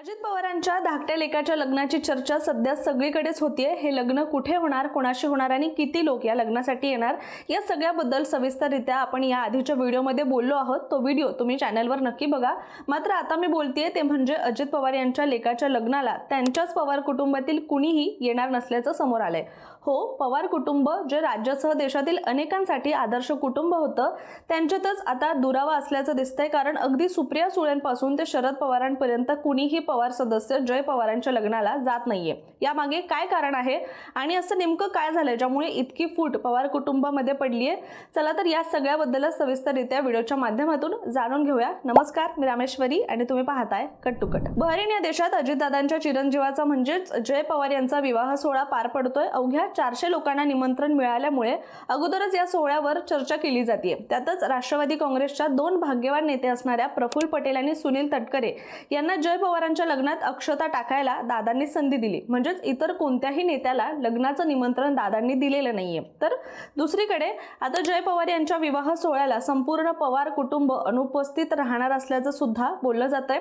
अजित पवारांच्या धाकट्या लेकाच्या लग्नाची चर्चा सध्या सगळीकडेच होतीये। हे लग्न कुठे होणार, कोणाशी होणार आणि किती लोक या लग्नासाठी येणार, या सगळ्याबद्दल सविस्तररित्या आपण या आधीच्या व्हिडिओमध्ये बोललो आहोत। तो व्हिडिओ तुम्ही चॅनलवर नक्की बघा। मात्र आता मी बोलतेय ते म्हणजे अजित पवार यांच्या लेकाच्या लग्नाला त्यांच्याच पवार कुटुंबातील कुणीही येणार नसल्याचं समोर आलंय। हो, पवार कुटुंब जे राज्यासह देशातील अनेकांसाठी आदर्श कुटुंब होतं, त्यांच्यातच आता दुरावा असल्याचं दिसतंय। कारण अगदी सुप्रिया सुळेंपासून ते शरद पवारांपर्यंत कुणीही पवार सदस्य जय पवारांच्या लग्नाला जात नाहीये। यामागे काय कारण आहे आणि असं नेमकं काय झालंय ज्यामुळे इतकी फूट पवार कुटुंबामध्ये पडलीये? चला तर या सगळ्याबद्दल सविस्तररित्या व्हिडिओच्या माध्यमातून जाणून घेऊया। नमस्कार, मी रामेश्वरी आणि तुम्ही पाहताय कट टू कट। बहरीन या देशात अजितदादांच्या चिरंजीवाचा म्हणजेच जय पवार यांचा विवाह सोहळा पार पडतोय। अवघ्या 400 लोकांना निमंत्रण मिळाल्यामुळे अगोदरच या सोहळ्यावर चर्चा केली जाते। त्यातच राष्ट्रवादी काँग्रेसच्या दोन भाग्यवान नेते असणाऱ्या प्रफुल्ल पटेल आणि सुनील तटकरे यांना जय पवारांच्या लग्नात अक्षता टाकायला दादांनी संधी दिली। म्हणजेच इतर कोणत्याही नेत्याला लग्नाचं निमंत्रण दादांनी दिलेलं नाहीये। तर दुसरीकडे आता जय पवार यांच्या विवाह सोहळ्याला संपूर्ण पवार कुटुंब अनुपस्थित राहणार असल्याचं सुद्धा बोललं जातंय।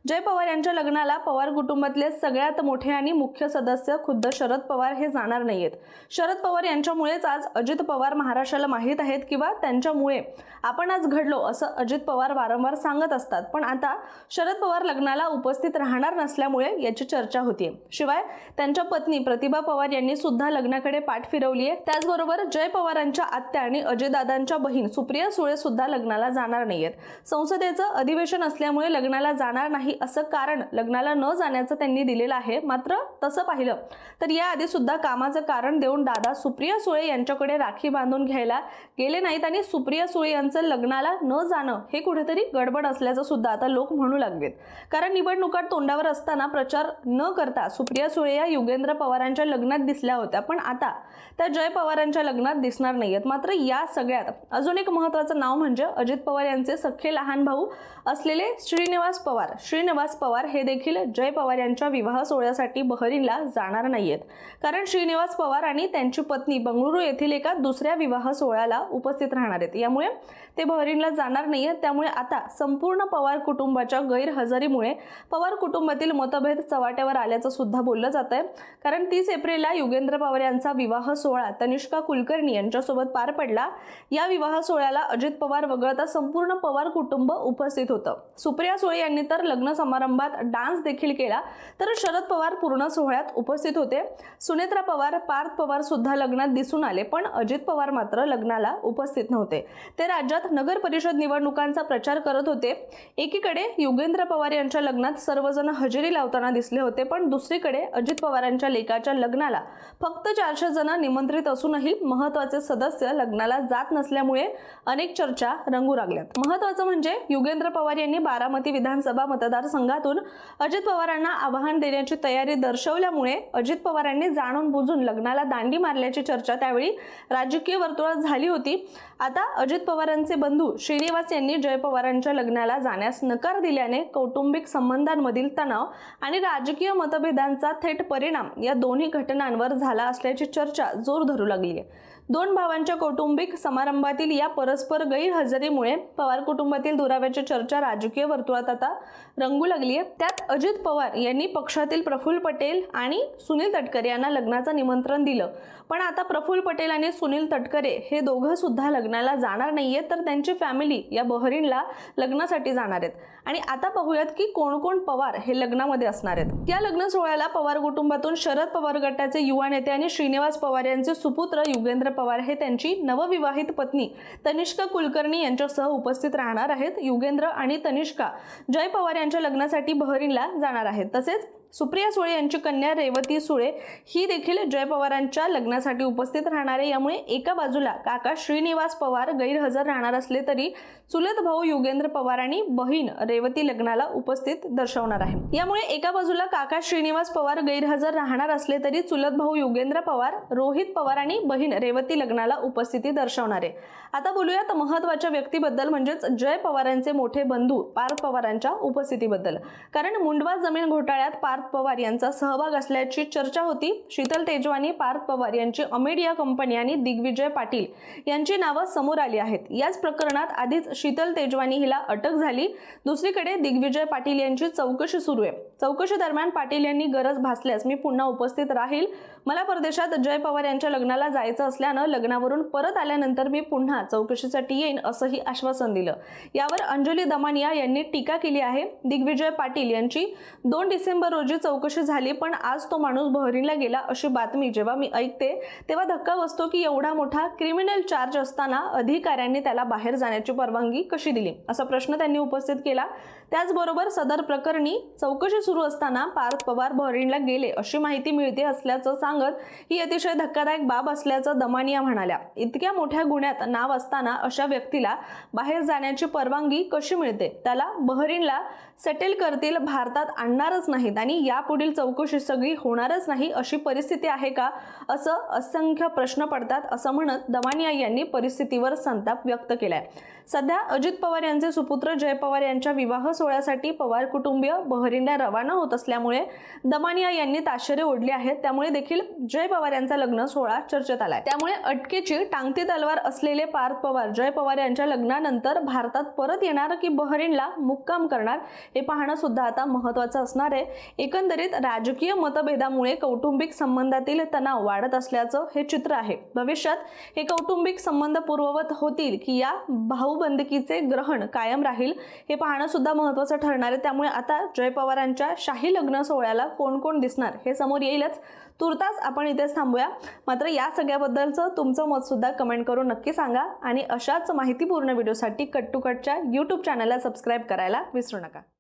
जय पवार यांच्या लग्नाला पवार कुटुंबातले सगळ्यात मोठे आणि मुख्य सदस्य खुद्द शरद पवार हे जाणार नाहीयेत। शरद पवार यांच्यामुळेच आज अजित पवार महाराष्ट्राला माहीत आहेत किंवा त्यांच्यामुळे आपण आज घडलो असं अजित पवार वारंवार सांगत असतात। पण आता शरद पवार लग्नाला उपस्थित राहणार नसल्यामुळे याची चर्चा होतीये। शिवाय त्यांच्या पत्नी प्रतिभा पवार यांनी सुद्धा लग्नाकडे पाठ फिरवली आहे। त्याचबरोबर जय पवारांच्या आत्या आणि अजयदादांच्या बहीण सुप्रिया सुळे सुद्धा लग्नाला जाणार नाहीयेत। संसदेचं अधिवेशन असल्यामुळे लग्नाला जाणार नाही असं कारण लग्नाला न जाण्याचं त्यांनी दिलेलं आहे। मात्र तसं पाहिलं तर याआधी सुद्धा कामाचं कारण देऊन दादा सुप्रिया सुळे यांच्याकडे राखी बांधून घ्यायला गेले नाहीत आणि सुप्रिया सुळे यांचं लग्नाला न जाणं हे कुठेतरी गडबड असल्याचं सुद्धा आता लोक म्हणू लागलेत। कारण निवडणुकात तोंडावर असताना प्रचार न करता सुप्रिया सुळे या युगेंद्र पवारांच्या लग्नात दिसल्या होत्या, पण आता त्या जय पवारांच्या लग्नात दिसणार नाहीयेत। मात्र या सगळ्यात अजून एक महत्त्वाचं नाव म्हणजे अजित पवार यांचे सख्खे लहान भाऊ असलेले श्रीनिवास पवार हे देखील जय पवार यांच्या विवाह सोहळ्यासाठी बहरीनला जाणार नाहीयेत। कारण श्रीनिवास पवार आणि त्यांची पत्नी बंगळुरू येथील एका दुसऱ्या विवाह सोहळ्याला उपस्थित राहणार आहेत। यामुळे ते बहरीनला जाणार नाहीयेत। त्यामुळे आता संपूर्ण पवार कुटुंबाच्या गैरहजेरीमुळे पवार कुटुंबातील मतभेद चव्हाट्यावर आल्याचं सुद्धा बोललं जातंय। कारण 30 एप्रिलला युगेंद्र पवार यांचा विवाह सोहळा तनिष्का कुलकर्णी यांच्यासोबत पार पडला। या विवाह सोहळ्याला अजित पवार वगळता संपूर्ण पवार कुटुंब उपस्थित होतं। सुप्रिया सुळे यांनी तर लग्न समारंभात डान्स देखील केला, तर शरद पवार पूर्ण सोहळ्यात उपस्थित होते। सुनेत्रा पवार, पार्थ पवार सुद्धा लग्नात दिसून आले, पण अजित पवार मात्र लग्नाला उपस्थित नव्हते। ते राज्यात नगर परिषद निवडणुकांचा प्रचार करत होते। एकीकडे युगेंद्र पवार यांच्या लग्नात सर्वजण हजेरी लावताना दिसले होते, पण दुसरीकडे अजित पवारांच्या लेकाच्या लग्नाला फक्त 400 जण निमंत्रित असूनही महत्त्वाचे सदस्य लग्नाला जात नसल्यामुळे अनेक चर्चा रंगू लागल्यात। महत्त्वाचं म्हणजे युगेंद्र पवार यांनी बारामती विधानसभा मतदारसंघातून अजित पवारांना आव्हान देण्याची तयारी दर्शवल्यामुळे अजित पवारांनी जाणून बुजून लग्नाला दांडी मारल्याची चर्चा त्यावेळी राजकीय वर्तुळात झाली होती। आता अजित पवारांचे बंधू श्रीनिवास यांनी जय पवारांच्या लग्नाला जाण्यास नकार दिल्याने कौटुंबिक संबंधांमधील तणाव आणि राजकीय मतभेदांचा थेट परिणाम या दोन्ही घटनांवर झाला असल्याची चर्चा जोर धरू लागली आहे। दोन भावांच्या कौटुंबिक समारंभातील या परस्पर गैरहजेरीमुळे पवार कुटुंबातील दुराव्याची चर्चा राजकीय वर्तुळात आता रंगू लागली आहे। त्यात अजित पवार यांनी पक्षातील प्रफुल्ल पटेल आणि सुनील तटकरे यांना लग्नाचं निमंत्रण दिलं, पण आता प्रफुल्ल पटेल आणि सुनील तटकरे हे दोघं सुद्धा लग्नाला जाणार नाहीयेत, तर त्यांची फॅमिली या बहरीनला लग्नासाठी जाणार आहेत। आणि आता पाहूयात की कोण कोण पवार हे लग्नामध्ये असणार आहेत। या लग्न सोहळ्याला पवार कुटुंबातून शरद पवार गटाचे युवा नेते आणि श्रीनिवास पवार यांचे सुपुत्र युगेंद्र पवार हे त्यांची नवविवाहित पत्नी तनिष्का कुलकर्णी यांच्यासह उपस्थित राहणार आहेत। युगेंद्र आणि तनिष्का जय पवार यांच्या लग्नासाठी बहरीनला जाणार आहेत। तसेच सुप्रिया सुळे यांची कन्या रेवती सुळे ही देखील जय पवारांच्या लग्नासाठी उपस्थित राहणार आहे। यामुळे एका बाजूला काका श्रीनिवास पवार गैरहजर राहणार असले तरी चुलत भाऊ युगेंद्र पवार आणि बहीण रेवती लग्नाला उपस्थित दर्शवणार आहे। यामुळे एका बाजूला काका श्रीनिवास पवार गैरहजर राहणार असले तरी चुलत भाऊ युगेंद्र पवार, रोहित पवार आणि बहीण रेवती लग्नाला उपस्थिती दर्शवणार आहे। आता बोलूयात महत्त्वाच्या व्यक्तीबद्दल म्हणजेच जय पवारांचे मोठे बंधू पार्थ पवारांच्या उपस्थितीबद्दल। कारण मुंडवा जमीन घोटाळ्यात पार्थ पार्थ पवार यांचा सहभाग असल्याची चर्चा होती। शीतल तेजवानी, पार्थ पवार यांची अमेडिया कंपनी आणि दिग्विजय पाटील यांची नावे समोर आली आहेत। याच प्रकरणात आधीच शीतल तेजवानी हिला अटक झाली। दुसरीकडे दिग्विजय पाटील यांची चौकशी सुरू आहे। चौकशी दरम्यान पाटील यांनी गरज भासल्यास मी पुन्हा उपस्थित राहील, मला परदेशात जय पवार यांच्या लग्नाला जायचं असल्याने लग्नावरून परत आल्यानंतर मी पुन्हा चौकशीसाठी येईन असंही आश्वासन दिलं। यावर अंजली दमानिया यांनी टीका केली आहे। दिग्विजय पाटील यांची 2 डिसेंबर रोजी चौकशी झाली, पण आज तो माणूस बहरीनला गेला अशी बातमी जेव्हा मी ऐकते तेव्हा धक्का बसतो की एवढा मोठा क्रिमिनल चार्ज असताना अधिकाऱ्यांनी त्याला बाहेर जाण्याची परवानगी कशी दिली, असा प्रश्न त्यांनी उपस्थित केला। त्याचबरोबर सदर प्रकरणी चौकशी सुरू असताना पार्थ पवार बहरीनला गेले अशी माहिती मिळते असल्याचं सांगत ही अतिशय धक्कादायक बाब असल्याचं दमानिया म्हणाल्या। इतक्या मोठ्या गुन्ह्यात नाव असताना अशा व्यक्तीला बाहेर जाण्याची परवानगी कशी मिळते? त्याला बहरीनला सेटल करतील, भारतात आणणारच नाहीत आणि यापुढील चौकशी सगळी होणारच नाही अशी परिस्थिती आहे का, असं असंख्य प्रश्न पडतात असं म्हणत दमानिया यांनी परिस्थितीवर संताप व्यक्त केलाय। सध्या अजित पवार यांचे सुपुत्र जय पवार यांच्या विवाह सोहळ्यासाठी पवार कुटुंबीय बहरीनला रवाना होत असल्यामुळे दमानिया यांनी ताशेरे ओढले आहेत। त्यामुळे देखील जय पवार यांचा लग्न सोहळा चर्चेत आलाय। त्यामुळे अटकेची टांगती तलवार असलेले पार्थ पवार जय पवार यांच्या लग्नानंतर भारतात परत येणार की बहरीनला मुक्काम करणार हे पाहणं सुद्धा आता महत्त्वाचं असणार आहे। एकंदरीत राजकीय मतभेदामुळे कौटुंबिक संबंधातील तणाव वाढत असल्याचं हे चित्र आहे। भविष्यात हे कौटुंबिक संबंध पूर्ववत होतील की या भाऊबंदकीचे ग्रहण कायम राहील हे पाहणं सुद्धा महत्त्वाचं ठरणार आहे। त्यामुळे आता जय पवारांच्या शाही लग्न सोहळ्याला कोण कोण दिसणार हे समोर येईलच। तुर्तास आपण इथेच थांबूया। मात्र या सगळ्याबद्दलचं तुमचं मत सुद्धा कमेंट करून नक्की सांगा आणि अशाच माहितीपूर्ण व्हिडिओसाठी कट टू कटच्या YouTube चॅनलला सबस्क्राइब करायला विसरू नका।